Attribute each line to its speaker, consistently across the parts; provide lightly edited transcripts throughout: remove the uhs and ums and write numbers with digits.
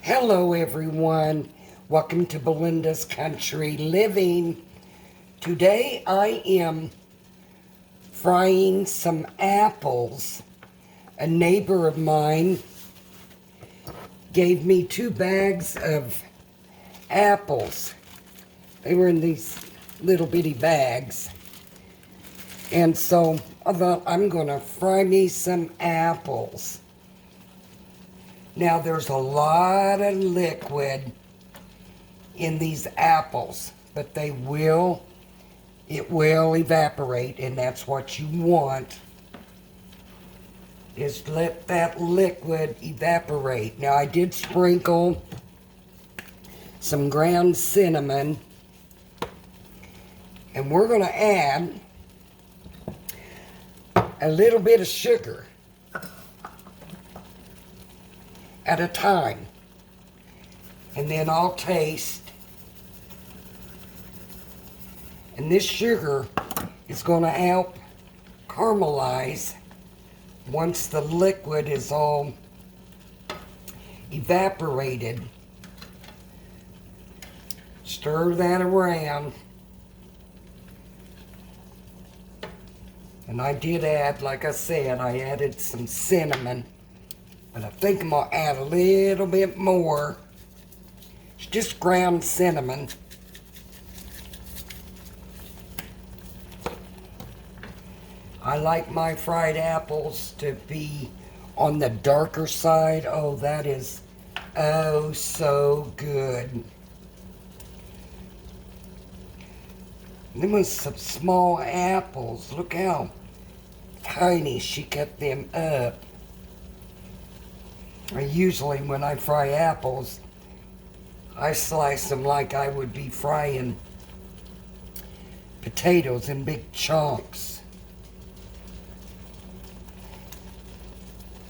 Speaker 1: Hello everyone, welcome to Belinda's Country Living. Today I am frying some apples. A neighbor of mine gave me 2 bags of apples. They were in these little bitty bags. And so I thought I'm going to fry me some apples. Now there's a lot of liquid in these apples, but it will evaporate, and that's what you want, is let that liquid evaporate. Now I did sprinkle some ground cinnamon, and we're going to add a little bit of sugar at a time, and then I'll taste. And this sugar is going to help caramelize once the liquid is all evaporated. Stir that around. And I did add, like I said, I added some cinnamon. But I think I'm going to add a little bit more. It's just ground cinnamon. I like my fried apples to be on the darker side. Oh, that is oh so good. Them was some small apples. Look how tiny she cut them up. Usually when I fry apples, I slice them like I would be frying potatoes in big chunks.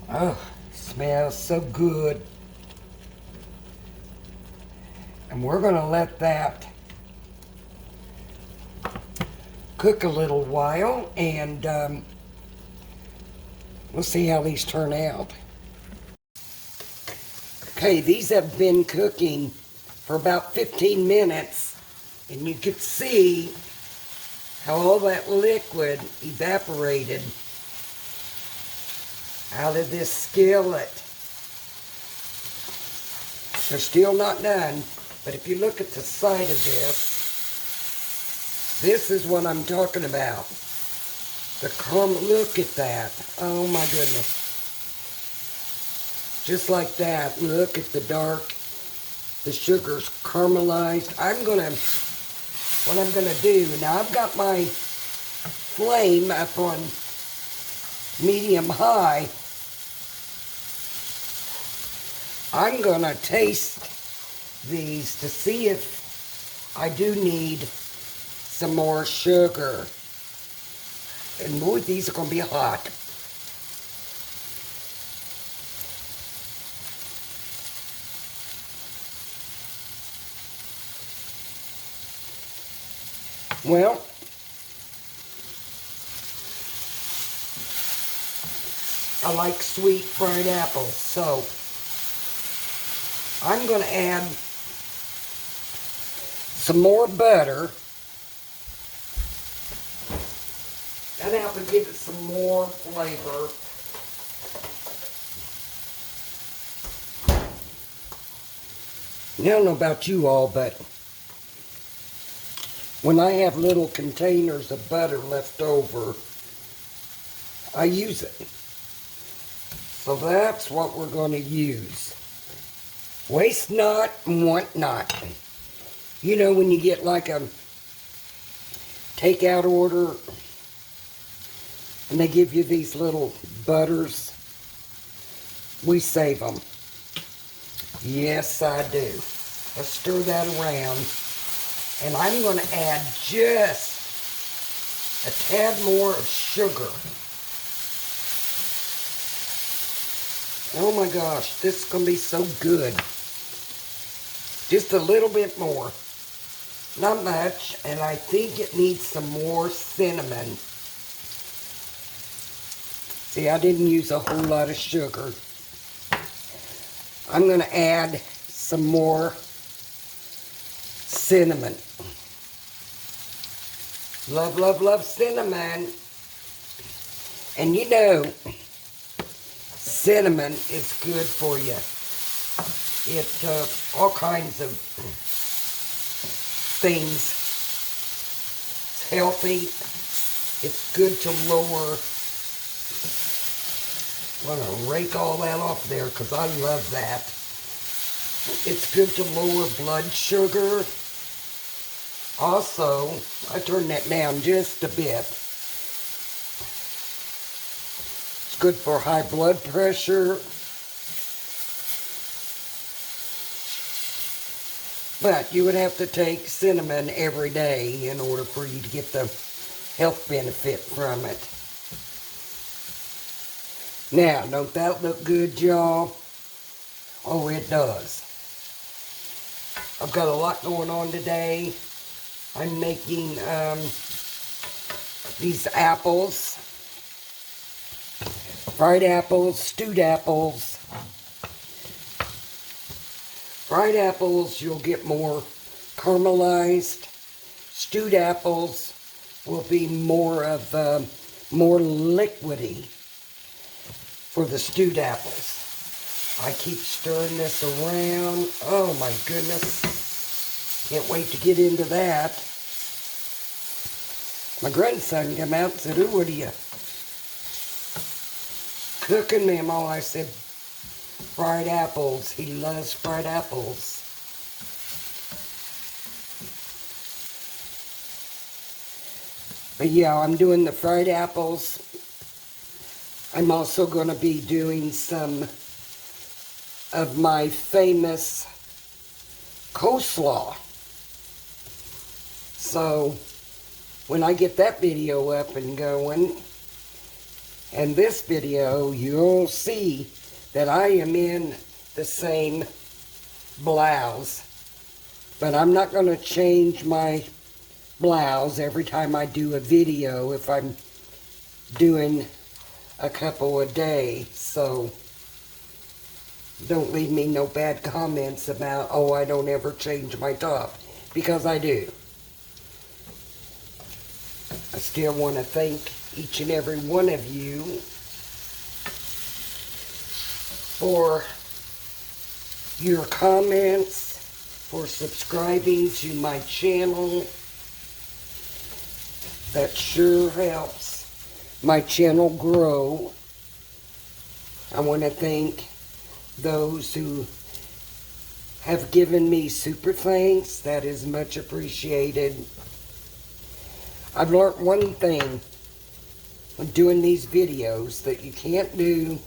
Speaker 1: Oh, smells so good. And we're going to let that cook a little while, and we'll see how these turn out. Okay, these have been cooking for about 15 minutes, and you can see how all that liquid evaporated out of this skillet. They're still not done, but if you look at the side of this is what I'm talking about. Look at that. Oh my goodness. Just like that. Look at the dark. The sugar's caramelized. What I'm gonna do, now I've got my flame up on medium high. I'm gonna taste these to see if I do need some more sugar. And boy, these are gonna be hot. Well, I like sweet fried apples, so I'm going to add some more butter. That'll help to give it some more flavor. I don't know about you all, but when I have little containers of butter left over, I use it. So that's what we're going to use. Waste not and want not. You know, when you get like a takeout order and they give you these little butters, we save them. Yes, I do. Let's stir that around. And I'm going to add just a tad more of sugar. Oh my gosh, this is going to be so good. Just a little bit more. Not much, and I think it needs some more cinnamon. See, I didn't use a whole lot of sugar. I'm going to add some more cinnamon. Love, love, love cinnamon. And you know, cinnamon is good for you. It, all kinds of things. It's healthy. It's good to lower. I'm going to rake all that off there because I love that. It's good to lower blood sugar. Also, I turn that down just a bit. It's good for high blood pressure. But you would have to take cinnamon every day in order for you to get the health benefit from it. Now, don't that look good, y'all? Oh, it does. I've got a lot going on today. I'm making these apples. Fried apples, stewed apples. Fried apples, you'll get more caramelized. Stewed apples will be more of, more liquidy for the stewed apples. I keep stirring this around. Oh my goodness. Can't wait to get into that. My grandson came out and said, "Ooh, what are you cooking, Mama?" I said, "Fried apples." He loves fried apples. But yeah, I'm doing the fried apples. I'm also going to be doing some of my famous coleslaw. So, when I get that video up and going, and this video, you'll see that I am in the same blouse. But I'm not going to change my blouse every time I do a video if I'm doing a couple a day. So don't leave me no bad comments about, oh, I don't ever change my top, because I do. I still want to thank each and every one of you for your comments, for subscribing to my channel. That sure helps my channel grow. I want to thank those who have given me super thanks. That is much appreciated. I've learned one thing when doing these videos, that you can't do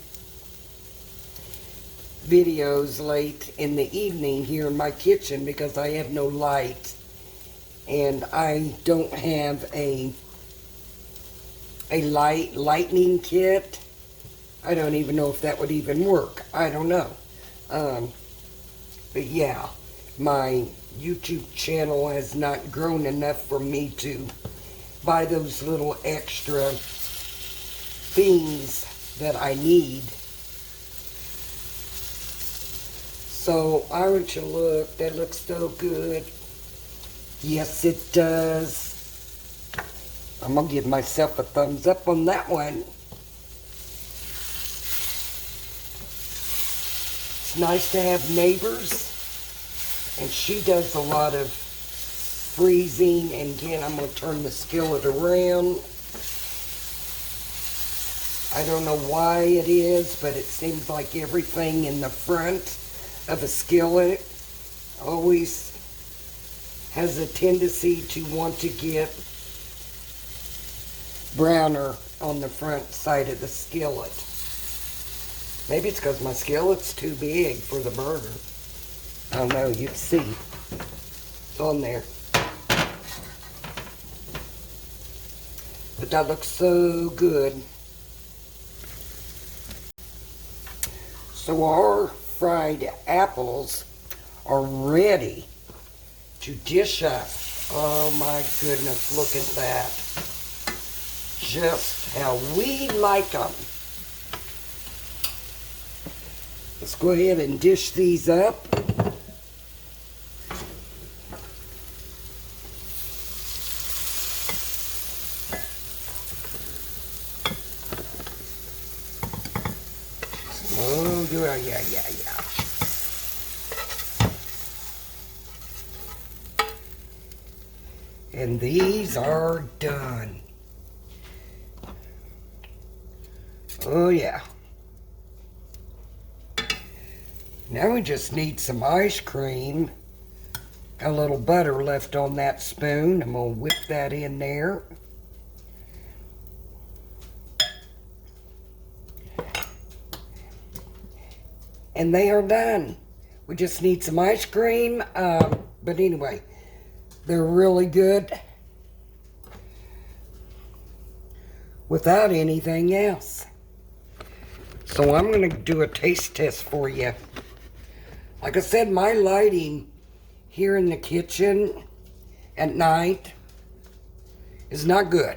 Speaker 1: videos late in the evening here in my kitchen because I have no light and I don't have a lightning kit. I don't even know if that would even work. I don't know. But yeah, my YouTube channel has not grown enough for me to buy those little extra things that I need. So I want to look. That looks so good. Yes, it does. I'm going to give myself a thumbs up on that one. It's nice to have neighbors. And she does a lot of freezing. And again, I'm going to turn the skillet around. I don't know why it is, but it seems like everything in the front of a skillet always has a tendency to want to get browner on the front side of the skillet. Maybe it's because my skillet's too big for the burger. I don't know, you can see. It's on there. But that looks so good. So our fried apples are ready to dish up. Oh my goodness, look at that. Just how we like them. Let's go ahead and dish these up. yeah. And these are done. Oh yeah. Now we just need some ice cream. Got a little butter left on that spoon. I'm going to whip that in there. And they are done. We just need some ice cream. But anyway, they're really good without anything else. So I'm going to do a taste test for you. Like I said, my lighting here in the kitchen at night is not good.